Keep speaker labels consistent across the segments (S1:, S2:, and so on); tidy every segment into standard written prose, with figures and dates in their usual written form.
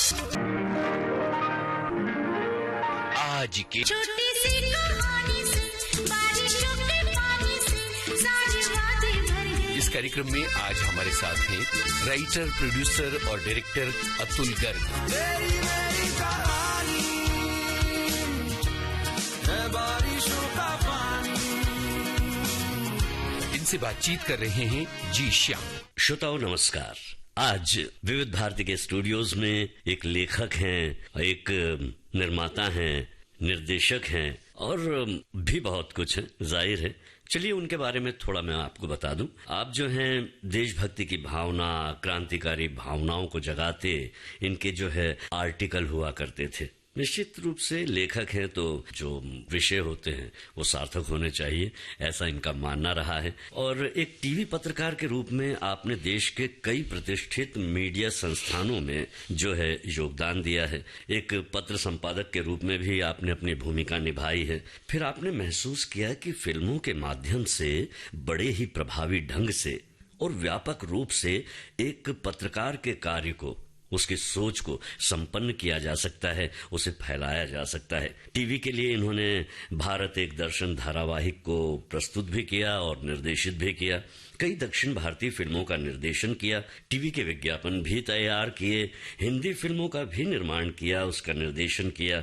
S1: आज की
S2: छोटी सी कहानी से बारिशों के पानी से सारी बातें भर गई।
S1: इस कार्यक्रम में आज हमारे साथ हैं राइटर, प्रोड्यूसर और डायरेक्टर अतुल गर्ग।
S3: मेरी कहानी है बारिशों का पानी।
S1: इनसे बातचीत कर रहे हैं जी श्याम।
S4: श्रोताओं नमस्कार। आज विविध भारती के स्टूडियोज में एक लेखक हैं, एक निर्माता हैं, निर्देशक हैं और भी बहुत कुछ है, जाहिर है। चलिए उनके बारे में थोड़ा मैं आपको बता दूं। आप जो हैं देशभक्ति की भावना, क्रांतिकारी भावनाओं को जगाते इनके जो है आर्टिकल हुआ करते थे। निश्चित रूप से लेखक हैं तो जो विषय होते हैं वो सार्थक होने चाहिए, ऐसा इनका मानना रहा है। और एक टीवी पत्रकार के रूप में आपने देश के कई प्रतिष्ठित मीडिया संस्थानों में जो है योगदान दिया है। एक पत्र संपादक के रूप में भी आपने अपनी भूमिका निभाई है। फिर आपने महसूस किया कि फिल्मों के माध्यम से बड़े ही प्रभावी ढंग से और व्यापक रूप से एक पत्रकार के कार्य को, उसकी सोच को संपन्न किया जा सकता है, उसे फैलाया जा सकता है। टीवी के लिए इन्होंने भारत एक दर्शन धारावाहिक को प्रस्तुत भी किया और निर्देशित भी किया। कई दक्षिण भारतीय फिल्मों का निर्देशन किया, टीवी के विज्ञापन भी तैयार किए, हिंदी फिल्मों का भी निर्माण किया, उसका निर्देशन किया।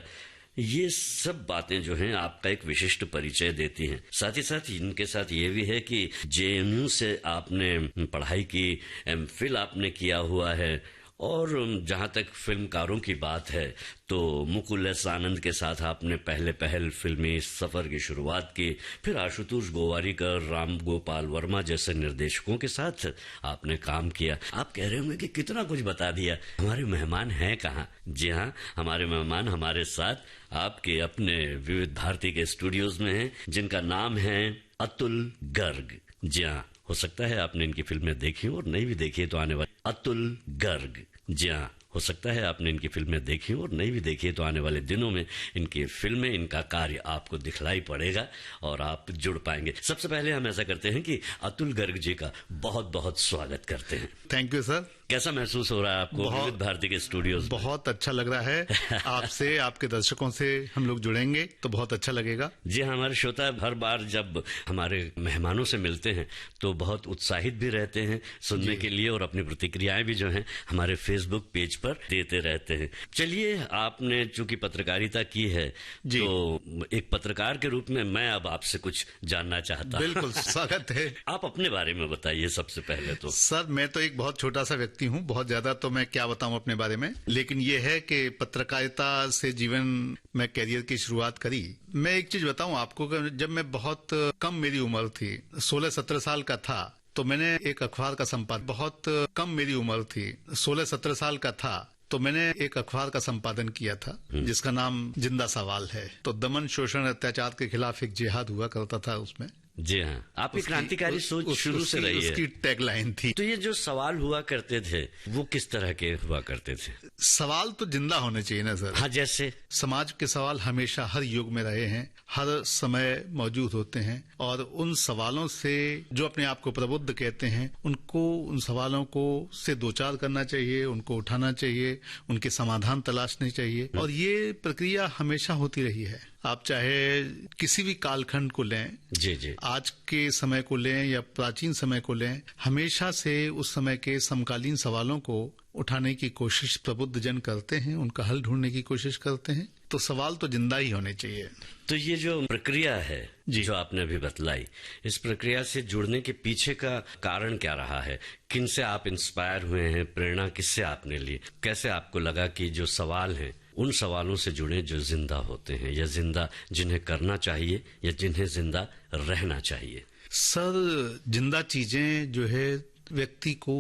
S4: ये सब बातें जो हैं आपका एक विशिष्ट परिचय देती हैं। साथ ही साथ इनके साथ ये भी है कि JNU से आपने पढ़ाई की, MPhil आपने किया हुआ है। और जहां तक फिल्मकारों की बात है तो मुकुल एस आनंद के साथ आपने पहल फिल्मी सफर की शुरुआत की। फिर आशुतोष गोवारिकर, राम गोपाल वर्मा जैसे निर्देशकों के साथ आपने काम किया। आप कह रहे होंगे कि कितना कुछ बता दिया, हमारे मेहमान हैं कहाँ? जी हाँ, हमारे मेहमान हमारे साथ आपके अपने विविध भारती के स्टूडियोज में हैं, जिनका नाम है अतुल गर्ग। जी हाँ, हो सकता है आपने इनकी फिल्में देखी और नहीं भी देखी तो आने वाले अतुल गर्ग। जी हाँ, हो सकता है आपने इनकी फिल्में देखी और नहीं भी देखी तो आने वाले दिनों में इनकी फिल्में, इनका कार्य आपको दिखलाई पड़ेगा और आप जुड़ पाएंगे। सबसे पहले हम ऐसा करते हैं कि अतुल गर्ग जी का बहुत बहुत स्वागत करते हैं।
S5: Thank you sir.
S4: कैसा महसूस हो रहा है आपको विविध भारती के स्टूडियोज?
S5: बहुत अच्छा लग रहा है। आपसे, आपके दर्शकों से हम लोग जुड़ेंगे तो बहुत अच्छा लगेगा।
S4: जी हाँ, हमारे श्रोता हर बार जब हमारे मेहमानों से मिलते हैं तो बहुत उत्साहित भी रहते हैं सुनने के लिए और अपनी प्रतिक्रियाएं भी जो हैं हमारे फेसबुक पेज पर देते रहते हैं। चलिए, आपने चूंकि पत्रकारिता की है तो एक पत्रकार के रूप में मैं अब आपसे कुछ जानना चाहता हूँ।
S5: बिल्कुल, स्वागत है।
S4: आप अपने बारे में बताइए सबसे पहले तो।
S5: सर, मैं तो एक बहुत छोटा सा व्यक्ति हूँ, बहुत ज्यादा तो मैं क्या बताऊं अपने बारे में, लेकिन ये है कि पत्रकारिता से जीवन में कैरियर की शुरुआत करी। मैं एक चीज बताऊं आपको, जब मैं बहुत कम मेरी उम्र थी, 16-17 साल का था, तो मैंने एक अखबार का संपादन, बहुत कम मेरी उम्र थी, 16-17 साल का था, तो मैंने एक अखबार का संपादन किया था जिसका नाम जिंदा सवाल है। तो दमन, शोषण, अत्याचार के खिलाफ एक जिहाद हुआ करता था उसमें।
S4: जी हाँ, आपकी क्रांतिकारी सोच शुरू से रही है।
S5: उसकी टैगलाइन थी।
S4: तो ये जो सवाल हुआ करते थे वो किस तरह के हुआ करते थे?
S5: सवाल तो जिंदा होने चाहिए ना सर।
S4: हाँ, जैसे
S5: समाज के सवाल हमेशा हर युग में रहे हैं, हर समय मौजूद होते हैं, और उन सवालों से जो अपने आप को प्रबुद्ध कहते हैं, उनको, उन सवालों को से दो चार करना चाहिए, उनको उठाना चाहिए, उनके समाधान तलाशने चाहिए। और ये प्रक्रिया हमेशा होती रही है। आप चाहे किसी भी कालखंड को लें,
S4: जी,
S5: आज के समय को लें या प्राचीन समय को लें, हमेशा से उस समय के समकालीन सवालों को उठाने की कोशिश प्रबुद्ध जन करते हैं, उनका हल ढूंढने की कोशिश करते हैं। तो सवाल तो जिंदा ही होने चाहिए।
S4: तो ये जो प्रक्रिया है जो आपने अभी बतलाई, इस प्रक्रिया से जुड़ने के पीछे का कारण क्या रहा है? किन से आप इंस्पायर हुए हैं? प्रेरणा किससे आपने ली? कैसे आपको लगा कि जो सवाल हैं उन सवालों से जुड़े जो जिंदा होते हैं, या जिंदा जिन्हें करना चाहिए या जिन्हें जिंदा रहना चाहिए?
S5: सर, जिंदा चीजें जो है व्यक्ति को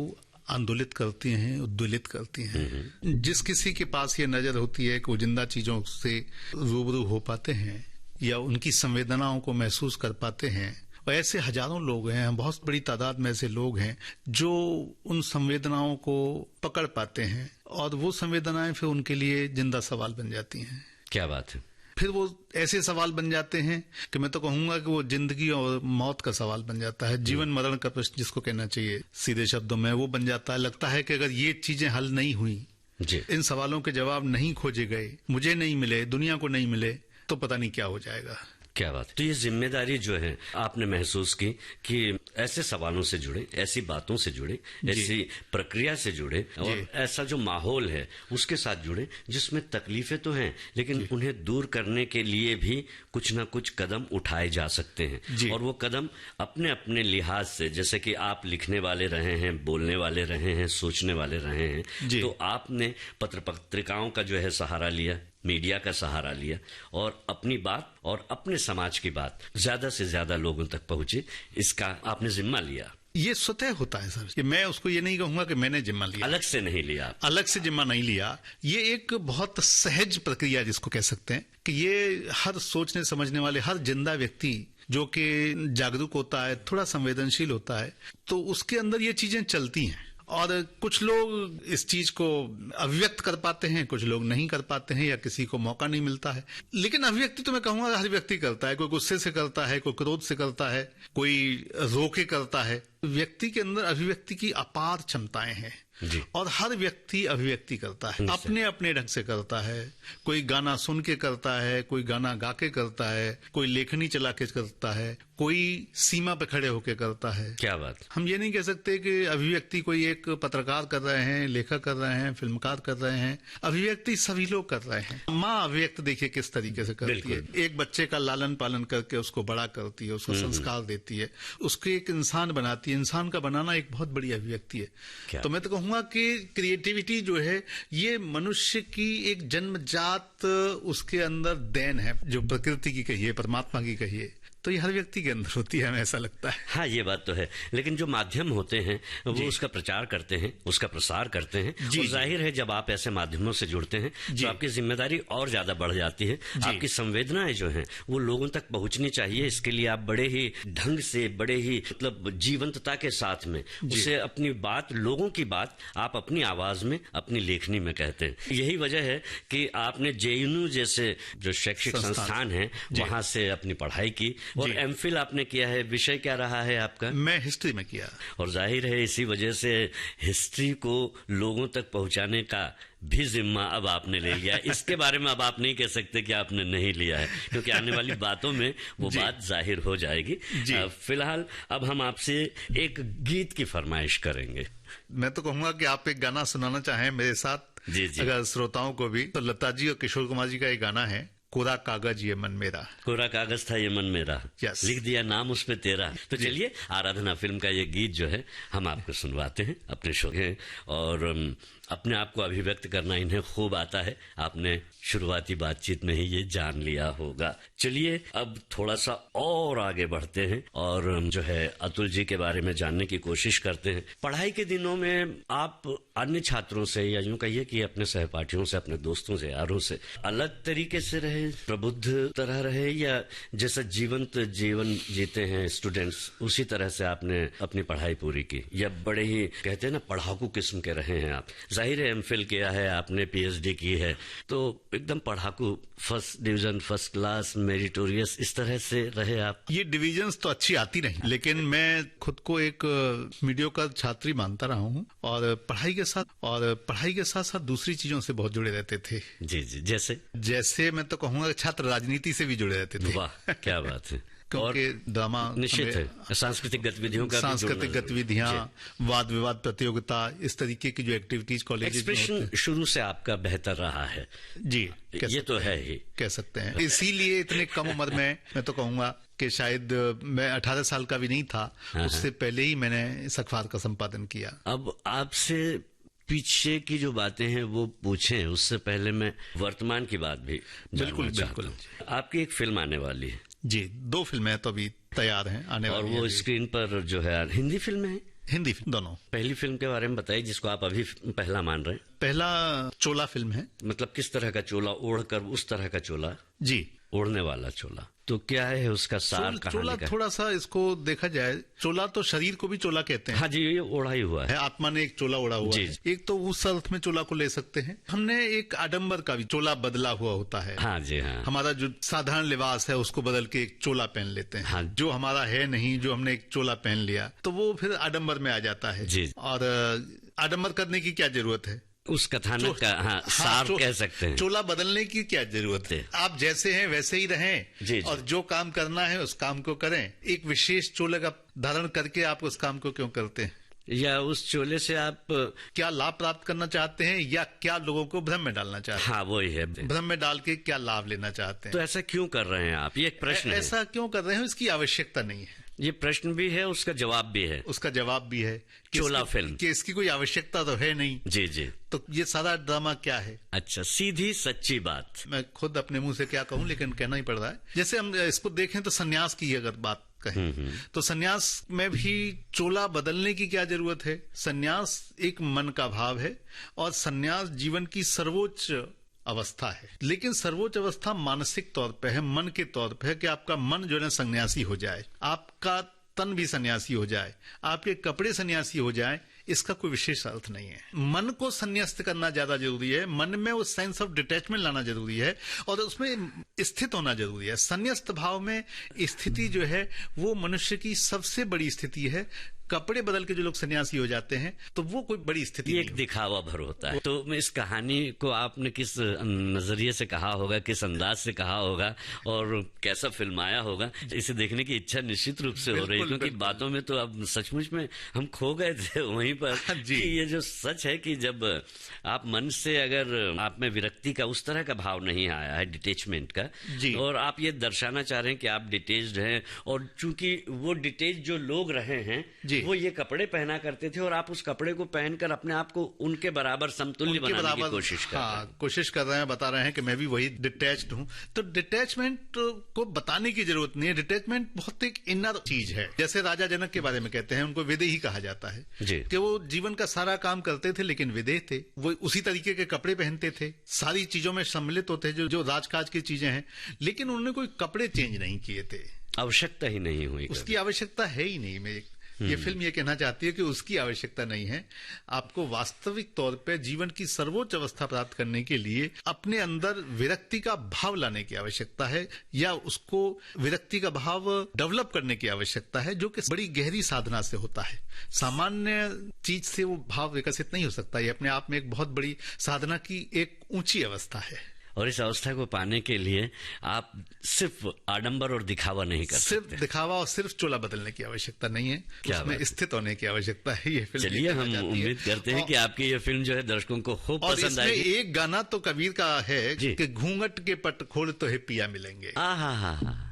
S5: आंदोलित करती हैं, उद्वेलित करती हैं। जिस किसी के पास ये नजर होती है कि वो जिंदा चीजों से रूबरू हो पाते हैं या उनकी संवेदनाओं को महसूस कर पाते हैं, और ऐसे हजारों लोग हैं, बहुत बड़ी तादाद में ऐसे लोग हैं जो उन संवेदनाओं को पकड़ पाते हैं, और वो संवेदनाएं फिर उनके लिए जिंदा सवाल बन जाती हैं।
S4: क्या बात है।
S5: फिर वो ऐसे सवाल बन जाते हैं कि मैं तो कहूंगा कि वो जिंदगी और मौत का सवाल बन जाता है, जीवन मरण का प्रश्न जिसको कहना चाहिए सीधे शब्दों में, वो बन जाता है। लगता है कि अगर ये चीजें हल नहीं हुई
S4: जी।
S5: इन सवालों के जवाब नहीं खोजे गए, मुझे नहीं मिले, दुनिया को नहीं मिले, तो पता नहीं क्या हो जाएगा।
S4: क्या बात है। तो ये जिम्मेदारी जो है आपने महसूस की कि ऐसे सवालों से जुड़े, ऐसी बातों से जुड़े, ऐसी प्रक्रिया से जुड़े और ऐसा जो माहौल है उसके साथ जुड़े जिसमें तकलीफें तो हैं लेकिन उन्हें दूर करने के लिए भी कुछ ना कुछ कदम उठाए जा सकते हैं। और वो कदम अपने अपने लिहाज से, जैसे कि आप लिखने वाले रहे हैं, बोलने वाले रहे हैं, सोचने वाले रहे हैं, तो आपने पत्र पत्रिकाओं का जो है सहारा लिया, मीडिया का सहारा लिया और अपनी बात और अपने समाज की बात ज्यादा से ज्यादा लोगों तक पहुंचे, इसका आपने जिम्मा लिया।
S5: ये स्वतः होता है सर, कि मैं उसको ये नहीं कहूंगा कि मैंने जिम्मा लिया,
S4: अलग से नहीं लिया,
S5: अलग से जिम्मा नहीं लिया। ये एक बहुत सहज प्रक्रिया जिसको कह सकते हैं कि ये हर सोचने समझने वाले, हर जिंदा व्यक्ति जो कि जागरूक होता है, थोड़ा संवेदनशील होता है, तो उसके अंदर ये चीजें चलती हैं। और कुछ लोग इस चीज को अभिव्यक्त कर पाते हैं, कुछ लोग नहीं कर पाते हैं या किसी को मौका नहीं मिलता है। लेकिन अभिव्यक्ति तो मैं कहूंगा हर व्यक्ति करता है, कोई गुस्से से करता है, कोई क्रोध से करता है, कोई रो के करता है। व्यक्ति के अंदर अभिव्यक्ति की अपार क्षमताएं हैं और हर व्यक्ति अभिव्यक्ति करता है, अपने अपने ढंग से करता है। कोई गाना सुन के करता है, कोई गाना गा के करता है, कोई लेखनी चला के करता है, कोई सीमा पे खड़े होके करता है।
S4: क्या बात।
S5: हम ये नहीं कह सकते कि अभिव्यक्ति कोई एक पत्रकार कर रहे हैं, लेखक कर रहे हैं, फिल्मकार कर रहे हैं। अभिव्यक्ति सभी लोग कर रहे हैं। माँ अभिव्यक्त देखिए किस तरीके से करती है, एक बच्चे का लालन पालन करके उसको बड़ा करती है, उसको संस्कार देती है, उसको एक इंसान बनाती है। इंसान का बनाना एक बहुत बड़ी अभिव्यक्ति है। तो मैं तो कहूंगा कि क्रिएटिविटी जो है ये मनुष्य की एक जन्मजात उसके अंदर देन है, जो प्रकृति की कहिए, परमात्मा की कहिए, तो ये हर व्यक्ति के अंदर होती है, हमें ऐसा लगता है।
S4: हाँ, ये बात तो है। लेकिन जो माध्यम होते हैं वो उसका प्रचार करते हैं, उसका प्रसार करते हैं। और जाहिर है जब आप ऐसे माध्यमों से जुड़ते हैं तो आपकी जिम्मेदारी और ज्यादा बढ़ जाती है। आपकी संवेदनाएं जो हैं वो लोगों तक पहुंचनी चाहिए। इसके लिए आप बड़े ही ढंग से, बड़े ही मतलब जीवंतता के साथ में उसे अपनी बात, लोगों की बात आप अपनी आवाज में, अपनी लेखनी में कहते हैं। यही वजह है कि आपने JNU जैसे जो शैक्षिक संस्थान है वहां से अपनी पढ़ाई की और MPhil आपने किया है। विषय क्या रहा है आपका?
S5: मैं हिस्ट्री में किया।
S4: और जाहिर है इसी वजह से हिस्ट्री को लोगों तक पहुंचाने का भी जिम्मा अब आपने ले लिया। इसके बारे में अब आप नहीं कह सकते कि आपने नहीं लिया है, क्योंकि आने वाली बातों में वो बात जाहिर हो जाएगी। फिलहाल अब हम आपसे एक गीत की फरमाइश करेंगे।
S5: मैं तो कहूंगा कि आप एक गाना सुनाना चाहें मेरे साथ, अगर श्रोताओं को भी, तो लता जी और किशोर कुमार जी का एक गाना है, कोरा कागज ये मन मेरा।
S4: कोरा कागज था ये मन मेरा, लिख दिया नाम उस पे तेरा। तो चलिए आराधना फिल्म का ये गीत जो है हम आपको सुनवाते हैं अपने शो के। और अपने आप को अभिव्यक्त करना इन्हें खूब आता है, आपने शुरुआती बातचीत में ही ये जान लिया होगा। चलिए अब थोड़ा सा और आगे बढ़ते हैं और जो है अतुल जी के बारे में जानने की कोशिश करते हैं। पढ़ाई के दिनों में आप अन्य छात्रों से, या यूं कहिए कि अपने सहपाठियों से, अपने दोस्तों से, यारों से अलग तरीके से रहे, प्रबुद्ध तरह रहे, या जैसा जीवंत जीवन जीते हैं स्टूडेंट्स उसी तरह से आपने अपनी पढ़ाई पूरी की, या बड़े ही कहते हैं ना पढ़ाकू किस्म के रहे हैं आप? जाहिर है MPhil किया है आपने, PhD की है, तो एकदम पढ़ाकू, first division, first class, meritorious, इस तरह से रहे आप?
S5: ये डिविजन्स तो अच्छी आती नहीं, लेकिन मैं खुद को एक मीडियोकर छात्री मानता रहा हूँ और पढ़ाई के साथ साथ दूसरी चीजों से बहुत जुड़े रहते थे।
S4: जी जी, जैसे
S5: मैं तो कहूँगा छात्र राजनीति से भी जुड़े रहते थे।
S4: वाह, क्या बात है।
S5: क्योंकि ड्रामा
S4: निश्चित है, सांस्कृतिक गतिविधियों का,
S5: सांस्कृतिक गतिविधियां, वाद विवाद प्रतियोगिता, इस तरीके की जो एक्टिविटीज कॉलेज में
S4: एक्सप्रेशन शुरू से आपका बेहतर रहा है।
S5: जी,
S4: ये तो है ही,
S5: कह सकते हैं। इसीलिए इतने कम उम्र में मैं तो कहूंगा कि शायद मैं 18 साल का भी नहीं था, उससे पहले ही मैंने इस अखबार का संपादन किया।
S4: अब आपसे पीछे की जो बातें हैं वो पूछें, उससे पहले मैं वर्तमान की बात भी बिल्कुल। आपकी एक फिल्म आने वाली है।
S5: जी, 2 फिल्में तो अभी तैयार हैं, आने वाली
S4: और वो स्क्रीन पर जो है हिंदी फिल्म है?
S5: हिंदी फिल्म दोनों।
S4: पहली फिल्म के बारे में बताइए जिसको आप अभी पहला मान रहे हैं।
S5: पहला चोला फिल्म है।
S4: मतलब किस तरह का चोला? ओढ़कर उस तरह का चोला?
S5: जी,
S4: ओढ़ने वाला चोला। तो क्या है उसका सार?
S5: चोला थोड़ा सा इसको देखा जाए, चोला तो शरीर को भी चोला कहते हैं।
S4: हाँ जी, ये ओढ़ा ही हुआ है,
S5: आत्मा ने एक चोला ओढ़ा हुआ है। एक तो उस अर्थ में चोला को ले सकते हैं। हमने एक आडंबर का भी चोला बदला हुआ होता है।
S4: हाँ जी, हाँ।
S5: हमारा जो साधारण लिबास है उसको बदल के एक चोला पहन लेते हैं।
S4: हाँ।
S5: जो हमारा है नहीं, जो हमने एक चोला पहन लिया, तो वो फिर आडंबर में आ जाता है।
S4: जी।
S5: और आडंबर करने की क्या जरूरत है?
S4: उस कथानक का सार कह सकते हैं।
S5: चोला बदलने की क्या जरूरत है, आप जैसे हैं वैसे ही रहें
S4: जी।
S5: और जो काम करना है उस काम को करें। एक विशेष चोले का धारण करके आप उस काम को क्यों करते हैं,
S4: या उस चोले से आप
S5: क्या लाभ प्राप्त करना चाहते हैं या क्या लोगों को भ्रम में डालना चाहते हैं?
S4: हाँ वही है,
S5: भ्रम में डाल के क्या लाभ लेना चाहते हैं?
S4: तो ऐसा क्यों कर रहे हैं आप, ये एक प्रश्न है।
S5: ऐसा क्यों कर रहे हैं, इसकी आवश्यकता नहीं है।
S4: ये प्रश्न भी है, उसका जवाब भी है।
S5: उसका जवाब भी है
S4: चोला फिल्म
S5: कि इसकी कोई आवश्यकता तो है नहीं।
S4: जी जी।
S5: तो ये सारा ड्रामा क्या है?
S4: अच्छा, सीधी सच्ची बात।
S5: मैं खुद अपने मुंह से क्या कहूं, लेकिन कहना ही पड़ रहा है। जैसे हम इसको देखें तो सन्यास की अगर बात कहें तो सन्यास में भी चोला बदलने की क्या जरूरत है? सन्यास एक मन का भाव है और सन्यास जीवन की सर्वोच्च अवस्था है, लेकिन सर्वोच्च अवस्था मानसिक तौर पे है, मन के तौर पे है कि आपका मन जो है सन्यासी हो जाए, आपका तन भी सन्यासी हो जाए, आपके कपड़े सन्यासी हो जाए, इसका कोई विशेष अर्थ नहीं है। मन को संन्यास्त करना ज्यादा जरूरी है, मन में वो सेंस ऑफ डिटैचमेंट लाना जरूरी है और उसमें स्थित होना जरूरी है। संन्यास्त भाव में स्थिति जो है वो मनुष्य की सबसे बड़ी स्थिति है। कपड़े बदल के जो लोग सन्यासी हो जाते हैं तो वो कोई बड़ी स्थिति
S4: एक दिखावा भर होता है। तो इस कहानी को आपने किस नजरिए से कहा होगा, किस अंदाज से कहा होगा और कैसा फिल्माया होगा, इसे देखने की इच्छा निश्चित रूप से हो रही है, क्योंकि बातों में तो अब सचमुच में हम खो गए थे वहीं पर कि ये जो सच है कि जब आप मन से अगर आप में विरक्ति का उस तरह का भाव नहीं आया है, डिटेचमेंट का, और आप ये दर्शाना चाह रहे हैं कि आप डिटेच्ड हैं, और चूंकि वो डिटेच जो लोग रहे हैं वो ये कपड़े पहना करते थे और आप उस कपड़े को पहनकर अपने आप को उनके बराबर समतुल्य बनाने की कोशिश कर रहे हैं।
S5: कोशिश कर रहे हैं, बता रहे हैं कि मैं भी वही डिटैच्ड हूं। तो डिटैचमेंट को बताने की जरूरत नहीं है। डिटैचमेंट बहुत एक इनर चीज है। जैसे राजा जनक के बारे में कहते हैं, उनको विदेही कहा जाता है कि वो जीवन का सारा काम करते थे लेकिन विदेह थे। वो उसी तरीके के कपड़े पहनते थे, सारी चीजों में सम्मिलित होते थे जो राजकाज की चीजें हैं, लेकिन उन्होंने कोई कपड़े चेंज नहीं किए थे।
S4: आवश्यकता ही नहीं हुई,
S5: उसकी आवश्यकता है ही नहीं। ये फिल्म ये कहना चाहती है कि उसकी आवश्यकता नहीं है। आपको वास्तविक तौर पे जीवन की सर्वोच्च अवस्था प्राप्त करने के लिए अपने अंदर विरक्ति का भाव लाने की आवश्यकता है, या उसको विरक्ति का भाव डेवलप करने की आवश्यकता है, जो कि बड़ी गहरी साधना से होता है। सामान्य चीज से वो भाव विकसित नहीं हो सकता। ये अपने आप में एक बहुत बड़ी साधना की एक ऊंची अवस्था है।
S4: और इस अवस्था को पाने के लिए आप सिर्फ आडंबर और दिखावा नहीं कर सकते।
S5: सिर्फ दिखावा और सिर्फ चोला बदलने की आवश्यकता नहीं है, उसमें स्थित होने की आवश्यकता है। ये फिल्म,
S4: चलिए हम उम्मीद करते हैं कि आपकी ये फिल्म जो है दर्शकों को खूब पसंद आएगी।
S5: एक गाना तो कबीर का है कि घूंघट के पट खोल तो है पिया मिलेंगे।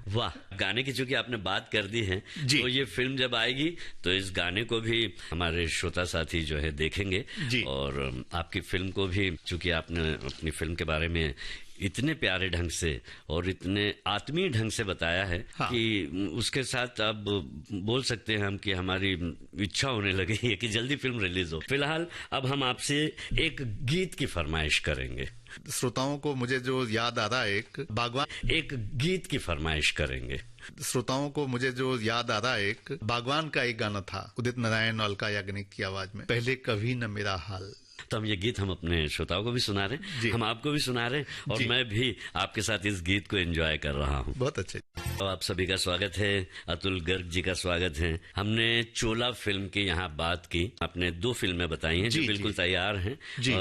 S4: वाह, गाने की चूंकि आपने बात कर दी है, तो ये फिल्म जब आएगी तो इस गाने को भी हमारे श्रोता साथी जो है देखेंगे, और आपकी फिल्म को भी, चूंकि आपने अपनी फिल्म के बारे में इतने प्यारे ढंग से और इतने आत्मीय ढंग से बताया है कि उसके साथ अब बोल सकते हैं हम कि हमारी इच्छा होने लगी है कि जल्दी फिल्म रिलीज हो। फिलहाल अब हम आपसे एक गीत की फरमाइश करेंगे।
S5: श्रोताओं को मुझे जो याद आ रहा है,
S4: एक गीत की फरमाइश करेंगे।
S5: श्रोताओं को मुझे जो याद आ रहा है, एक बागवान का एक गाना था उदित नारायण और अलका याग्निक की आवाज में, पहले कभी न मेरा हाल।
S4: तो हम ये गीत हम अपने श्रोताओं को भी सुना रहे हैं, हम आपको भी सुना रहे हैं, और मैं भी आपके साथ इस गीत को एंजॉय कर रहा हूँ।
S5: बहुत अच्छे।
S4: तो आप सभी का स्वागत है, अतुल गर्ग जी का स्वागत है। हमने चोला फिल्म की यहाँ बात की, आपने 2 फिल्में बताई हैं जो बिल्कुल तैयार हैं।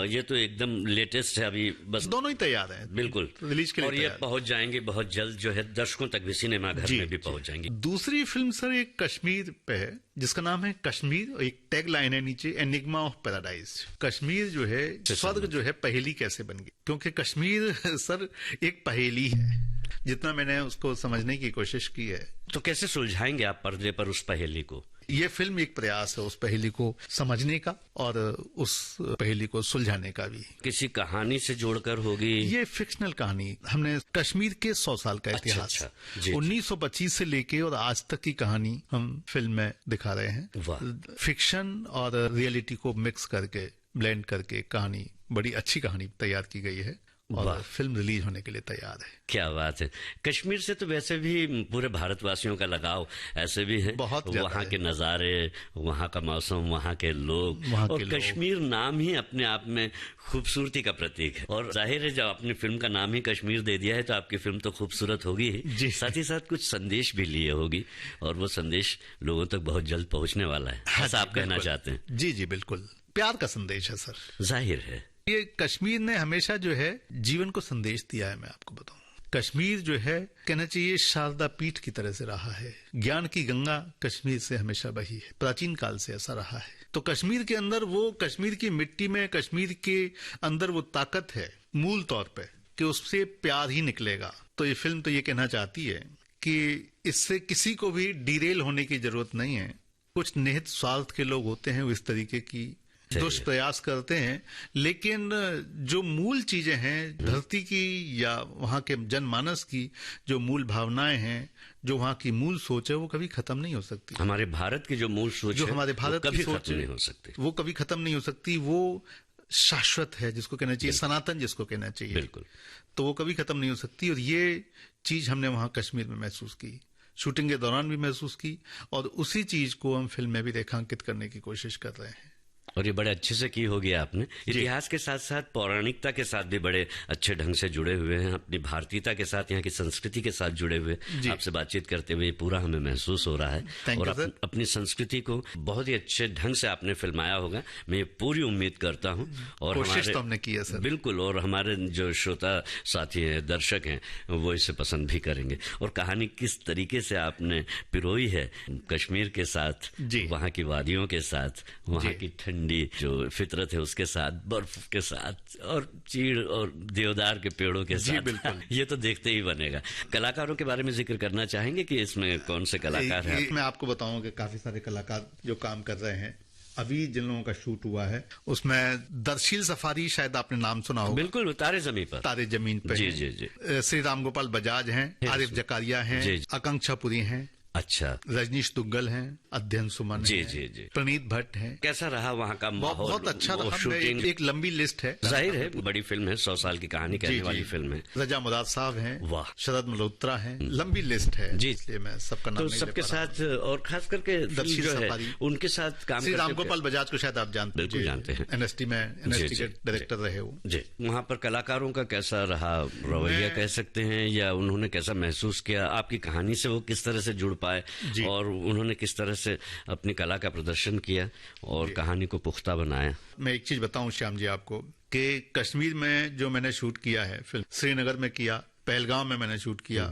S4: ये तो एकदम लेटेस्ट है, अभी बस
S5: दोनों ही तैयार हैं
S4: बिल्कुल
S5: रिलीज के लिए,
S4: और ये पहुंच जाएंगे बहुत जल्द, जो है दर्शकों तक भी, सिनेमा घर में भी पहुंच जाएंगे।
S5: दूसरी फिल्म सर एक कश्मीर पे है जिसका नाम है कश्मीर, एक टैग लाइन है नीचे, एनिग्मा ऑफ पैराडाइज। कश्मीर जो है, स्वर्ग जो है, पहेली कैसे बन गई, क्योंकि कश्मीर सर एक पहेली है। जितना मैंने उसको समझने की कोशिश की है,
S4: तो कैसे सुलझाएंगे आप पर्दे पर उस पहेली को?
S5: ये फिल्म एक प्रयास है उस पहेली को समझने का और उस पहेली को सुलझाने का भी।
S4: किसी कहानी से जोड़कर होगी? ये
S5: फिक्शनल कहानी, हमने कश्मीर के 100 साल का इतिहास 1925 से लेके और आज तक की कहानी हम फिल्म में दिखा रहे हैं। फिक्शन और रियलिटी को मिक्स करके, ब्लेंड करके कहानी, बड़ी अच्छी कहानी तैयार की गई है और फिल्म रिलीज होने के लिए तैयार है।
S4: क्या बात है। कश्मीर से तो वैसे भी पूरे भारतवासियों का लगाव ऐसे भी है,
S5: बहुत
S4: वहाँ के नज़ारे, वहाँ का मौसम, वहाँ के लोग, और कश्मीर नाम ही अपने आप में खूबसूरती का प्रतीक है। और जाहिर है जब अपनी फिल्म का नाम ही कश्मीर दे दिया है तो आपकी फिल्म तो खूबसूरत होगी ही, साथ ही साथ कुछ संदेश भी लिए होगी, और वो संदेश लोगों तक बहुत जल्द पहुँचने वाला है, ऐसा आप कहना चाहते हैं?
S5: जी बिल्कुल, प्यार का संदेश है सर।
S4: जाहिर है
S5: ये कश्मीर ने हमेशा जो है जीवन को संदेश दिया है। मैं आपको बताऊं, कश्मीर जो है कहना चाहिए शारदा पीठ की तरह से रहा है। ज्ञान की गंगा कश्मीर से हमेशा बही है, प्राचीन काल से ऐसा रहा है। तो कश्मीर के अंदर वो, कश्मीर की मिट्टी में, कश्मीर के अंदर वो ताकत है मूल तौर पे कि उससे प्यार ही निकलेगा। तो ये फिल्म तो ये कहना चाहती है कि इससे किसी को भी डिरेल होने की जरूरत नहीं है। कुछ निहित स्वार्थ के लोग होते हैं, वो इस तरीके की दुष्प्रयास करते हैं, लेकिन जो मूल चीजें हैं धरती की या वहां के जनमानस की जो मूल भावनाएं हैं, जो वहां की मूल सोच है, वो कभी खत्म नहीं हो सकती।
S4: हमारे भारत की जो मूल सोच
S5: जो
S4: है,
S5: हमारे भारत
S4: कभी
S5: की सोच
S4: खत्म नहीं हो सकती।
S5: वो कभी खत्म नहीं हो सकती। वो शाश्वत है, जिसको कहना चाहिए सनातन, जिसको कहना चाहिए।
S4: बिल्कुल।
S5: तो वो कभी खत्म नहीं हो सकती। और ये चीज हमने वहां कश्मीर में महसूस की, शूटिंग के दौरान भी महसूस की, और उसी चीज को हम फिल्म में भी रेखांकित करने की कोशिश कर रहे हैं।
S4: और ये बड़े अच्छे से की होगी आपने। इतिहास के साथ साथ पौराणिकता के साथ भी बड़े अच्छे ढंग से जुड़े हुए हैं, अपनी भारतीयता के साथ, यहाँ की संस्कृति के साथ जुड़े हुए। आपसे बातचीत करते हुए पूरा हमें महसूस हो रहा है। और अपनी संस्कृति को बहुत ही अच्छे ढंग से आपने फिल्माया होगा, मैं ये पूरी उम्मीद करता हूँ। और
S5: कोशिश तो हमने की है सर।
S4: बिल्कुल। और हमारे जो श्रोता साथी हैं, दर्शक हैं, वो इसे पसंद भी करेंगे। और कहानी किस तरीके से आपने पिरोई है कश्मीर के साथ, वहाँ की वादियों के साथ, वहाँ की ठंडी जो फितरत है उसके साथ, बर्फ के साथ, और चीड़ और देवदार के पेड़ों के साथ। बिल्कुल। ये तो देखते ही बनेगा। कलाकारों के बारे में जिक्र करना चाहेंगे कि इसमें कौन से कलाकार हैं?
S5: मैं आपको बताऊं कि काफी सारे कलाकार जो काम कर रहे हैं। अभी जिन लोगों का शूट हुआ है उसमें दरशील सफारी, शायद आपने नाम सुना होगा।
S4: बिल्कुल, तारे जमीन पर।
S5: तारे जमीन पर
S4: जी जी जी।
S5: श्री राम गोपाल बजाज हैं, आरिफ जकारिया हैं, आकांक्षा पुरी हैं,
S4: अच्छा,
S5: रजनीश दुग्गल हैं, अध्ययन सुमन
S4: जी
S5: हैं,
S4: जी जी,
S5: प्रणीत भट्ट हैं।
S4: कैसा रहा वहाँ का माहौल?
S5: बहुत अच्छा रहा।
S4: शूटिंग
S5: एक लंबी लिस्ट है,
S4: जाहिर है बड़ी फिल्म है, 100 साल की कहानी कहने वाली फिल्म है।
S5: रजा मुराद साहब हैं,
S4: वाह,
S5: शरद मल्होत्रा हैं, लंबी लिस्ट है जी। इसलिए मैं सबका नाम
S4: तो सबके साथ, और खास करके
S5: दरशील
S4: सफारी, उनके साथ काम
S5: श्री राम गोपाल बजाज को शायद आप जानते हैं।
S4: बिल्कुल जानते हैं,
S5: एनएसटी में एनएसटी के डायरेक्टर रहे वो
S4: जी। वहाँ पर कलाकारों का कैसा रहा रवैया कह सकते हैं, या उन्होंने कैसा महसूस किया आपकी कहानी से, वो किस तरह से जुड़ पाए, और उन्होंने किस तरह से अपनी कला का प्रदर्शन किया और कहानी को पुख्ता बनाया?
S5: मैं एक चीज बताऊं श्याम जी आपको कि कश्मीर में जो मैंने शूट किया है फिल्म, श्रीनगर में किया, पहलगाम में मैंने शूट किया,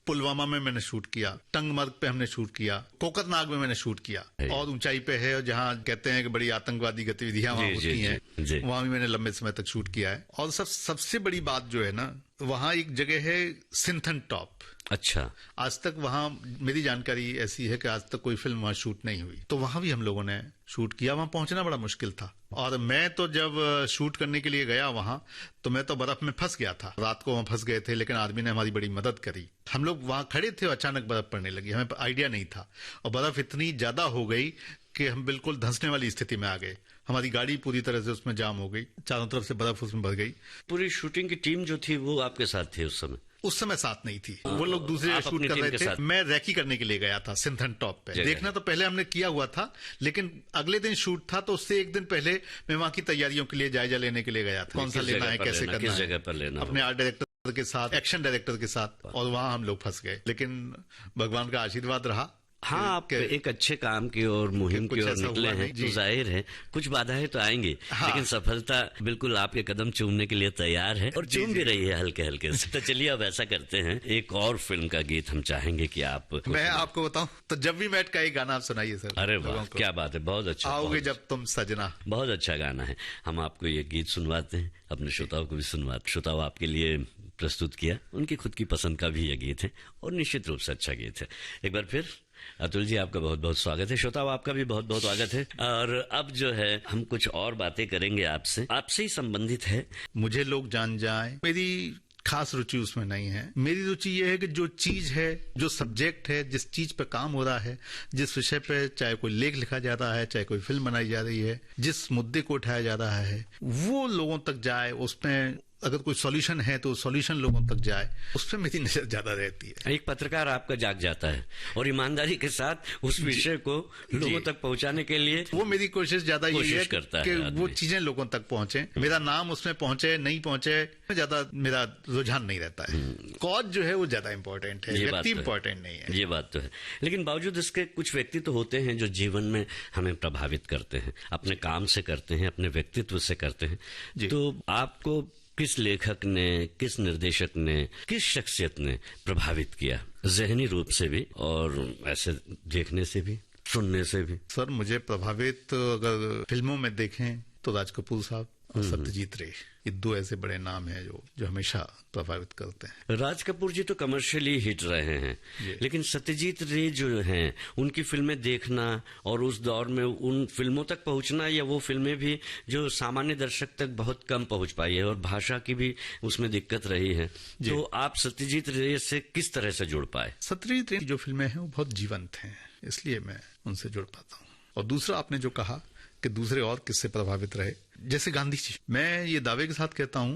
S5: पुलवामा में मैंने शूट किया, टंगमर्ग पे हमने शूट किया, कोकरनाग में मैंने शूट किया, और ऊंचाई पे है जहाँ कहते हैं कि बड़ी आतंकवादी गतिविधियां वहां होती हैं, वहां भी मैंने लंबे समय तक शूट किया है। और सबसे बड़ी बात जो है ना, वहां एक जगह है सिंथन टॉप।
S4: अच्छा।
S5: आज तक वहां मेरी जानकारी ऐसी है कि आज तक कोई फिल्म वहां शूट नहीं हुई, तो वहां भी हम लोगों ने शूट किया। वहां पहुंचना बड़ा मुश्किल था, और मैं तो जब शूट करने के लिए गया वहां, तो मैं तो बर्फ में फंस गया था। रात को वहां फंस गए थे, लेकिन आदमी ने हमारी बड़ी मदद करी। हम लोग वहां खड़े थे, अचानक बर्फ पड़ने लगी, हमें आइडिया नहीं था, और बर्फ इतनी ज्यादा हो गई कि हम बिल्कुल धंसने वाली स्थिति में आ गए। हमारी गाड़ी पूरी तरह से उसमें जाम हो गई, चारों तरफ से बर्फ उसमें भर गई। पूरी
S4: शूटिंग की टीम जो थी वो आपके साथ थी उस समय?
S5: उस समय साथ नहीं थी, वो लोग दूसरे शूट कर रहे थे। मैं रैकी करने के लिए गया था सिंथन टॉप पे। देखना तो पहले हमने किया हुआ था, लेकिन अगले दिन शूट था, तो उससे एक दिन पहले मैं वहां की तैयारियों के लिए जायजा लेने के लिए गया था। कौन सा लेना है, कैसे करना है,
S4: किस जगह पर लेना,
S5: अपने आर्ट डायरेक्टर के साथ, एक्शन डायरेक्टर के साथ, और वहां हम लोग फंस गए। लेकिन भगवान का आशीर्वाद रहा।
S4: हाँ, आप एक अच्छे काम की ओर, मुहिम की ओर निकले हैं, तो जाहिर है कुछ बाधाएं तो आएंगी, लेकिन सफलता बिल्कुल आपके कदम चूमने के लिए तैयार है, और चूम भी रही है हल्के हल्के से। तो चलिए अब ऐसा करते हैं, एक और फिल्म का गीत हम चाहेंगे कि आप।
S5: मैं आपको बताऊं तो जब भी मैट का एक गाना आप सुनाइए सर।
S4: अरे वाह, क्या बात है, बहुत अच्छा।
S5: आओगे जब तुम सजना,
S4: बहुत अच्छा गाना है। हम आपको ये गीत सुनवाते हैं, अपने श्रोताओं को भी सुनवाते। श्रोताओं आपके लिए प्रस्तुत किया, उनकी खुद की पसंद का भी ये गीत है, और निश्चित रूप से अच्छा गीत है। एक बार फिर अतुल जी, आपका बहुत बहुत स्वागत है। श्रोताओं, आपका भी बहुत बहुत स्वागत है। और अब जो है हम कुछ और बातें करेंगे आपसे ही संबंधित है।
S5: मुझे लोग जान जाए, मेरी खास रुचि उसमें नहीं है। मेरी रुचि ये है कि जो चीज है, जो सब्जेक्ट है, जिस चीज पे काम हो रहा है, जिस विषय पे चाहे कोई लेख लिखा जा रहा है, चाहे कोई फिल्म बनाई जा रही है, जिस मुद्दे को उठाया जा रहा है, वो लोगों तक जाए, उसमें अगर कोई सॉल्यूशन है तो सॉल्यूशन लोगों तक जाए, उस पर मेरी नजर ज्यादा रहती है।
S4: एक पत्रकार आपका जाग जाता है और ईमानदारी के साथ उस विषय को लोगों तक पहुंचाने के लिए
S5: वो मेरी कोशिश ज्यादा यही है
S4: करता
S5: कि
S4: है
S5: वो चीजें लोगों तक पहुंचे, मेरा नाम उसमें पहुंचे नहीं पहुंचे, ज्यादा मेरा रुझान नहीं रहता है। कॉज जो है वो ज्यादा इंपॉर्टेंट है, व्यक्ति इंपॉर्टेंट नहीं है।
S4: ये बात तो है, लेकिन बावजूद इसके कुछ व्यक्ति तो होते हैं जो जीवन में हमें प्रभावित करते हैं, अपने काम से करते हैं, अपने व्यक्तित्व से करते हैं। तो आपको किस लेखक ने, किस निर्देशक ने, किस शख्सियत ने प्रभावित किया, जहनी रूप से भी और ऐसे देखने से भी, सुनने से भी?
S5: सर मुझे प्रभावित अगर फिल्मों में देखें तो राज कपूर साहब और सत्यजीत रे, ये दो ऐसे बड़े नाम हैं जो हमेशा प्रभावित करते हैं।
S4: राज कपूर जी तो कमर्शियली हिट रहे हैं, लेकिन सत्यजीत रे जो हैं उनकी फिल्में देखना और उस दौर में उन फिल्मों तक पहुंचना, या वो फिल्में भी जो सामान्य दर्शक तक बहुत कम पहुंच पाई है और भाषा की भी उसमें दिक्कत रही है, तो आप सत्यजीत रे से किस तरह से जुड़ पाए?
S5: सत्यजीत रे की जो फिल्में हैं वो बहुत जीवंत हैं, इसलिए मैं उनसे जुड़ पाता हूँ। और दूसरा, आपने जो कहा कि दूसरे और किससे प्रभावित रहे, जैसे गांधी जी, मैं ये दावे के साथ कहता हूं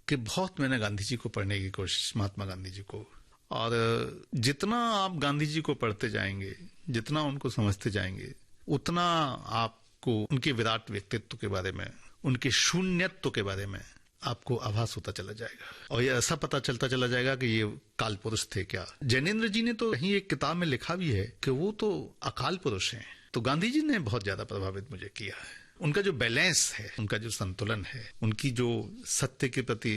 S5: कि बहुत मैंने गांधी जी को पढ़ने की कोशिश, महात्मा गांधी जी को, और जितना आप गांधी जी को पढ़ते जाएंगे, जितना उनको समझते जाएंगे, उतना आपको उनके विराट व्यक्तित्व के बारे में, उनके शून्यत्व के बारे में आपको आभास होता चला जाएगा, और ये ऐसा पता चलता चला जाएगा कि ये काल पुरुष थे क्या। जैनेन्द्र जी ने तो कहीं एक किताब में लिखा भी है कि वो तो अकाल पुरुष हैं। तो गांधी जी ने बहुत ज्यादा प्रभावित मुझे किया है। उनका जो बैलेंस है, उनका जो संतुलन है, उनकी जो सत्य के प्रति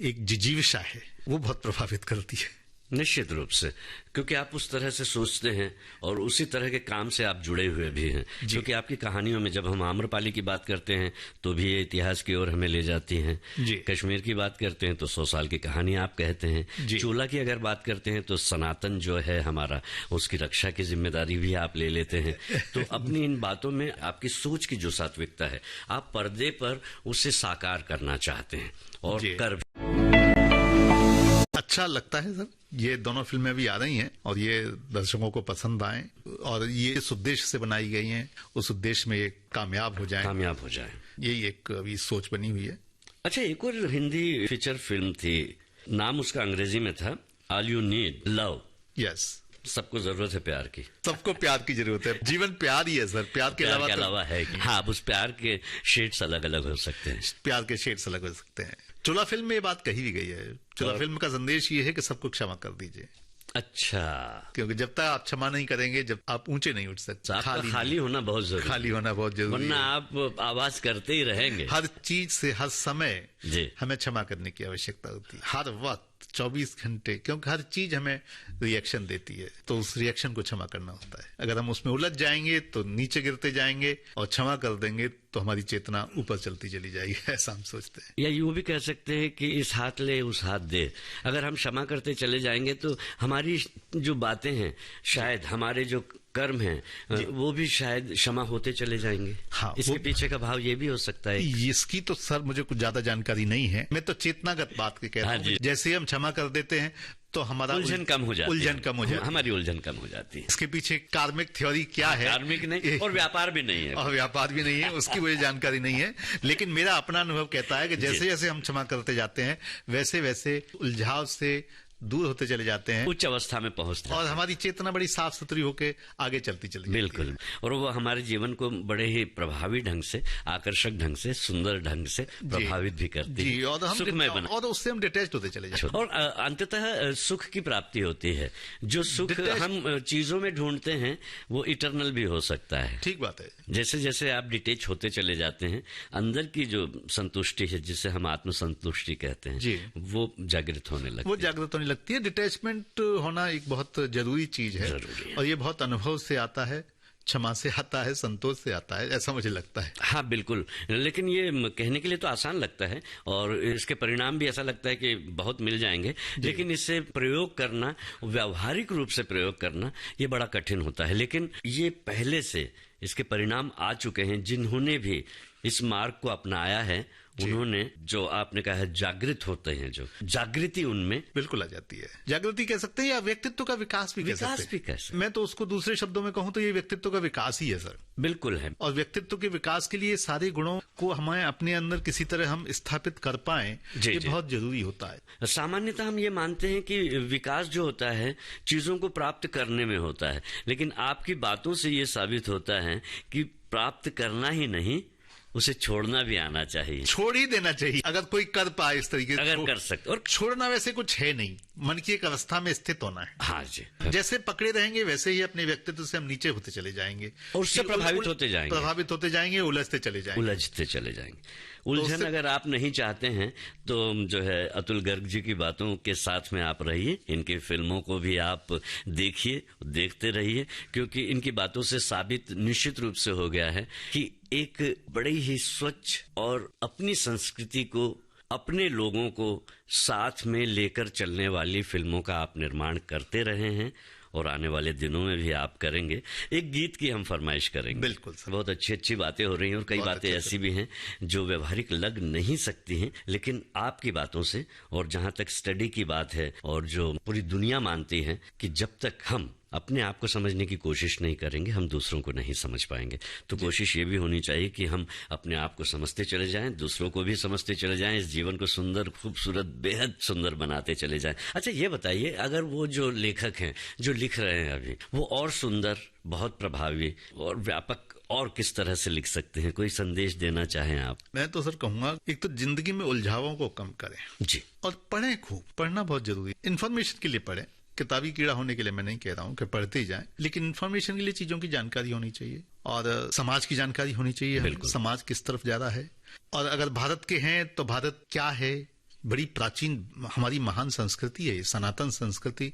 S5: एक जिजीविषा है, वो बहुत प्रभावित करती है।
S4: निश्चित रूप से, क्योंकि आप उस तरह से सोचते हैं और उसी तरह के काम से आप जुड़े हुए भी हैं। क्योंकि आपकी कहानियों में जब हम आम्रपाली की बात करते हैं तो भी ये इतिहास की ओर हमें ले जाती हैं। कश्मीर की बात करते हैं तो 100 साल की कहानी आप कहते हैं। चोला की अगर बात करते हैं तो सनातन जो है हमारा, उसकी रक्षा की जिम्मेदारी भी आप ले लेते हैं। तो अपनी इन बातों में आपकी सोच की जो सात्विकता है, आप पर्दे पर उसे साकार करना चाहते हैं और कर
S5: अच्छा लगता है सर। ये दोनों फिल्में भी आ रही हैं और ये दर्शकों को पसंद आए और ये इस उद्देश्य से बनाई गई हैं, उस उद्देश्य में ये कामयाब हो जाए, यही एक अभी सोच बनी हुई है।
S4: अच्छा, एक और हिंदी फीचर फिल्म थी, नाम उसका अंग्रेजी में था all you need love.
S5: Yes,
S4: सबको जरूरत है प्यार की,
S5: सबको प्यार की जरूरत है। जीवन प्यार ही है सर, प्यार के अलावा
S4: है कि हाँ, उस प्यार के शेड्स अलग अलग हो सकते हैं,
S5: प्यार के शेड्स अलग हो सकते हैं। चोला फिल्म में ये बात कही भी गई है। चोला फिल्म का संदेश ये है कि सबको क्षमा कर दीजिए।
S4: अच्छा,
S5: क्योंकि जब तक आप क्षमा नहीं करेंगे, जब आप ऊंचे नहीं उठ सकते।
S4: खाली होना बहुत जरूरी,
S5: खाली होना बहुत जरूरी,
S4: वरना आप आवाज करते ही रहेंगे।
S5: हर चीज से हर समय हमें क्षमा करने की आवश्यकता होती है, हर वक्त 24 घंटे, क्योंकि हर चीज हमें रिएक्शन देती है, तो उस रिएक्शन को क्षमा करना होता है। अगर हम उसमें उलझ जाएंगे तो नीचे गिरते जाएंगे, और क्षमा कर देंगे तो हमारी चेतना ऊपर चलती चली जाएगी, ऐसा हम सोचते हैं।
S4: या यूं भी कह सकते हैं कि इस हाथ ले उस हाथ दे। अगर हम क्षमा करते चले जाएंगे तो हमारी जो बातें हैं, शायद हमारे जो कर्म हैं, वो भी शायद क्षमा होते चले जाएंगे।
S5: हाँ,
S4: इसके पीछे का भाव ये भी हो सकता है।
S5: इसकी तो सर मुझे कुछ ज्यादा जानकारी नहीं है, मैं तो चेतनागत बात की कहता हूँ। जैसे हम क्षमा कर देते हैं तो हमारा
S4: उलझन कम हो जाती है, हमारी उलझन कम हो जाती है।
S5: इसके पीछे कार्मिक थ्योरी क्या है?
S4: कार्मिक नहीं, और व्यापार भी नहीं है,
S5: उसकी मुझे जानकारी नहीं है। लेकिन मेरा अपना अनुभव कहता है कि जैसे जैसे हम क्षमा करते जाते हैं, वैसे वैसे उलझाव से दूर होते चले जाते हैं,
S4: उच्च अवस्था में पहुंचते हैं,
S5: और हमारी चेतना बड़ी साफ सुथरी होकर आगे चलती चली।
S4: बिल्कुल, और वो हमारे जीवन को बड़े ही प्रभावी ढंग से, आकर्षक ढंग से, सुंदर ढंग से प्रभावित भी करती है, सुखमय बना,
S5: और उससे हम डिटैच होते चले जाते हैं।
S4: और अंततः सुख की प्राप्ति होती है। जो सुख हम चीजों में ढूंढते हैं वो इटरनल भी हो सकता है।
S5: ठीक बात है।
S4: जैसे जैसे आप डिटेच होते चले जाते हैं, अंदर की जो संतुष्टि है, जिसे हम आत्म संतुष्टि कहते हैं, वो जागृत होने
S5: लगती है। डिटैचमेंट होना एक बहुत जरूरी चीज है, और ये बहुत अनुभव से आता है, क्षमा से आता है, संतोष से आता है, ऐसा मुझे लगता है।
S4: हाँ बिल्कुल, लेकिन ये कहने के लिए तो आसान लगता है और इसके परिणाम भी ऐसा लगता है कि बहुत मिल जाएंगे, लेकिन इससे प्रयोग करना, व्यावहारिक रूप से प्रयोग करना, ये बड़ा कठिन होता है। लेकिन ये पहले से इसके परिणाम आ चुके हैं। जिन्होंने भी इस मार्ग को अपनाया है उन्होंने जो आपने कहा है जागृत होते हैं, जो जागृति उनमें
S5: बिल्कुल आ जाती है। जागृति कह सकते हैं या व्यक्तित्व का विकास भी कह सकते हैं। मैं तो उसको दूसरे शब्दों में कहूं तो ये व्यक्तित्व का विकास ही है सर।
S4: बिल्कुल है।
S5: और व्यक्तित्व के विकास के लिए सारे गुणों को हमें अपने अंदर किसी तरह हम स्थापित कर पाए, ये बहुत जरूरी होता है।
S4: सामान्यतः हम ये मानते हैं कि विकास जो होता है चीजों को प्राप्त करने में होता है, लेकिन आपकी बातों से ये साबित होता है कि प्राप्त करना ही नहीं, उसे छोड़ना भी आना चाहिए,
S5: छोड़ ही देना चाहिए अगर कोई कर पाए इस तरीके से,
S4: अगर कर सकते। और
S5: छोड़ना वैसे कुछ है नहीं, मन की एक अवस्था में स्थित होना है।
S4: हाँ जी,
S5: जैसे पकड़े रहेंगे वैसे ही अपने व्यक्तित्व से हम नीचे होते चले जाएंगे
S4: और उससे प्रभावित होते जाएंगे, उलझते चले जाएंगे। उलझन अगर आप नहीं चाहते हैं तो जो है अतुल गर्ग जी की बातों के साथ में आप रहिए, इनकी फिल्मों को भी आप देखिए, देखते रहिए, क्योंकि इनकी बातों से साबित निश्चित रूप से हो गया है कि एक बड़ी ही स्वच्छ और अपनी संस्कृति को, अपने लोगों को साथ में लेकर चलने वाली फिल्मों का आप निर्माण करते रहे हैं और आने वाले दिनों में भी आप करेंगे। एक गीत की हम फरमाइश करेंगे।
S5: बिल्कुल सर।
S4: बहुत अच्छी बातें हो रही हैं और कई बातें ऐसी भी हैं जो व्यवहारिक लग नहीं सकती हैं, लेकिन आपकी बातों से, और जहां तक स्टडी की बात है और जो पूरी दुनिया मानती है कि जब तक हम अपने आप को समझने की कोशिश नहीं करेंगे हम दूसरों को नहीं समझ पाएंगे। तो कोशिश ये भी होनी चाहिए कि हम अपने आप को समझते चले जाएं, दूसरों को भी समझते चले जाएं, इस जीवन को सुंदर, खूबसूरत, बेहद सुंदर बनाते चले जाएं। अच्छा ये बताइए, अगर वो जो लेखक हैं जो लिख रहे हैं अभी, वो और सुंदर, बहुत प्रभावी और व्यापक और किस तरह से लिख सकते हैं, कोई संदेश देना चाहें आप?
S5: मैं तो सर कहूंगा एक तो जिंदगी में उलझावों को कम करें
S4: जी,
S5: और पढ़ें खूब। पढ़ना बहुत जरूरी है। इन्फॉर्मेशन के लिए पढ़ें, किताबी कीड़ा होने के लिए मैं नहीं कह रहा हूँ कि पढ़ते ही जाएं, लेकिन इन्फॉर्मेशन के लिए चीजों की जानकारी होनी चाहिए और समाज की जानकारी होनी चाहिए, समाज किस तरफ जा रहा है। और अगर भारत के हैं तो भारत क्या है, बड़ी प्राचीन हमारी महान संस्कृति है, सनातन संस्कृति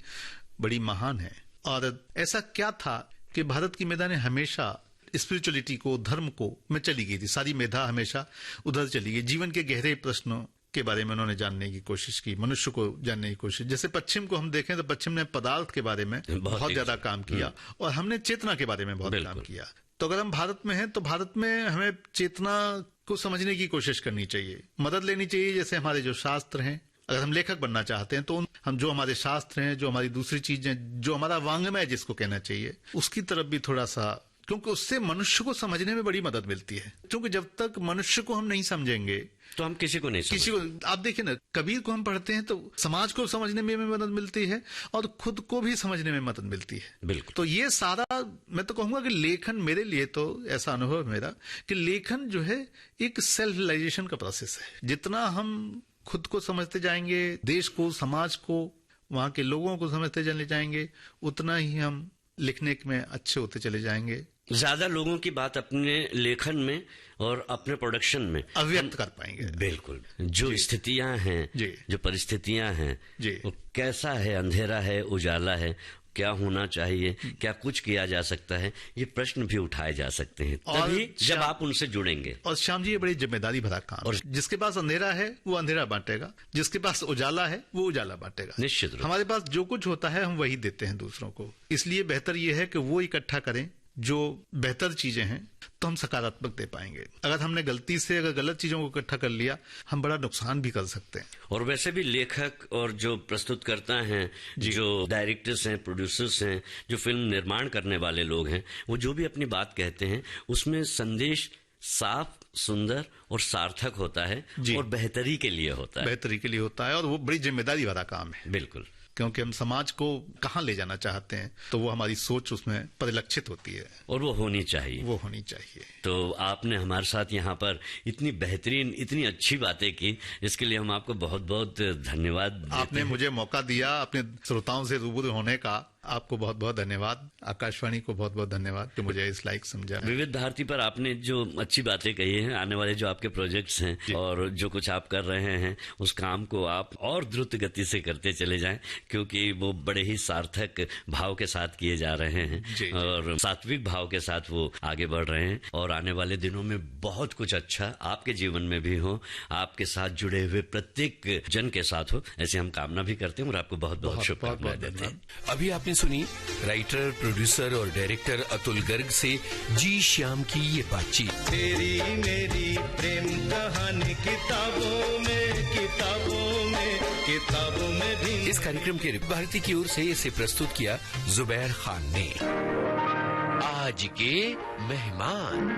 S5: बड़ी महान है। और ऐसा क्या था कि भारत की मेधा ने हमेशा स्पिरिचुअलिटी को, धर्म को में चली गई थी, सारी मेधा हमेशा उधर चली गई। जीवन के गहरे प्रश्नों के बारे में उन्होंने जानने की कोशिश की, मनुष्य को जानने की कोशिश। जैसे पश्चिम को हम देखें तो पश्चिम ने पदार्थ के बारे में बहुत ज्यादा काम किया और हमने चेतना के बारे में बहुत काम किया। तो अगर हम भारत में हैं तो भारत में हमें चेतना को समझने की कोशिश करनी चाहिए, मदद लेनी चाहिए। जैसे हमारे जो शास्त्र हैं, अगर हम लेखक बनना चाहते हैं तो हम जो हमारे शास्त्र हैं, जो हमारी दूसरी चीजें, जो हमारा वांग्मय जिसको कहना चाहिए, उसकी तरफ भी थोड़ा सा, क्योंकि उससे मनुष्य को समझने में बड़ी मदद मिलती है। क्योंकि जब तक मनुष्य को हम नहीं समझेंगे
S4: तो हम किसी को नहीं समझ।
S5: किसी को, आप देखिए ना, कबीर को हम पढ़ते हैं तो समाज को समझने में मदद मिलती है और खुद को भी समझने में मदद मिलती है।
S4: बिल्कुल।
S5: तो ये सारा, मैं तो कहूंगा कि लेखन, मेरे लिए तो ऐसा अनुभव है मेरा कि लेखन जो है एक सेल्फ रियलाइजेशन का प्रोसेस है। जितना हम खुद को समझते जाएंगे, देश को, समाज को, वहां के लोगों को समझते चले जाएंगे, उतना ही हम लिखने में अच्छे होते चले जाएंगे।
S4: ज्यादा लोगों की बात अपने लेखन में और अपने प्रोडक्शन में
S5: अभिव्यक्त कर पाएंगे।
S4: बिल्कुल। जो स्थितियां हैं, जो परिस्थितियां हैं, वो कैसा है, अंधेरा है, उजाला है, क्या होना चाहिए, क्या कुछ किया जा सकता है, ये प्रश्न भी उठाए जा सकते हैं तभी जब आप उनसे जुड़ेंगे।
S5: और श्याम जी, ये बड़ी जिम्मेदारी भरा काम। और जिसके पास अंधेरा है वो अंधेरा बांटेगा, जिसके पास उजाला है वो उजाला बांटेगा।
S4: निश्चित रूप।
S5: हमारे पास जो कुछ होता है हम वही देते हैं दूसरों को। इसलिए बेहतर ये है कि वो इकट्ठा करें जो बेहतर चीजें हैं, तो हम सकारात्मक दे पाएंगे। अगर हमने गलती से अगर गलत चीजों को इकट्ठा कर लिया, हम बड़ा नुकसान भी कर सकते हैं।
S4: और वैसे भी लेखक और जो प्रस्तुतकर्ता हैं, जो डायरेक्टर्स हैं, प्रोड्यूसर्स हैं, जो फिल्म निर्माण करने वाले लोग हैं, वो जो भी अपनी बात कहते हैं उसमें संदेश साफ, सुंदर और सार्थक होता है और बेहतरी के लिए होता है।
S5: बेहतरी के लिए होता है और वो बड़ी जिम्मेदारी भरा काम है।
S4: बिल्कुल।
S5: क्योंकि हम समाज को कहाँ ले जाना चाहते हैं तो वो हमारी सोच उसमें परिलक्षित होती है और
S4: वो होनी चाहिए।
S5: वो होनी चाहिए।
S4: तो आपने हमारे साथ यहाँ पर इतनी बेहतरीन, इतनी अच्छी बातें की, इसके लिए हम आपको बहुत बहुत धन्यवाद।
S5: आपने मुझे मौका दिया अपने श्रोताओं से रूबरू होने का, आपको बहुत बहुत धन्यवाद। आकाशवाणी को बहुत बहुत धन्यवाद कि मुझे इस लायक समझा।
S4: विविध भारती पर आपने जो अच्छी बातें कही हैं, आने वाले जो आपके प्रोजेक्ट्स हैं और जो कुछ आप कर रहे हैं, उस काम को आप और द्रुत गति से करते चले जाएं, क्योंकि वो बड़े ही सार्थक भाव के साथ किए जा रहे हैं और सात्विक भाव के साथ वो आगे बढ़ रहे हैं। और आने वाले दिनों में बहुत कुछ अच्छा आपके जीवन में भी हो, आपके साथ जुड़े हुए प्रत्येक जन के साथ हो, ऐसी हम कामना भी करते हैं और आपको बहुत बहुत शुभकामनाएं देते हैं।
S1: अभी आपने आपने सुनी राइटर, प्रोड्यूसर और डायरेक्टर अतुल गर्ग से जी श्याम की ये बातचीत।
S3: तेरी मेरी प्रेम कहानी किताबों में भी।
S1: इस कार्यक्रम के भारती की ओर से इसे प्रस्तुत किया जुबैर खान ने। आज के मेहमान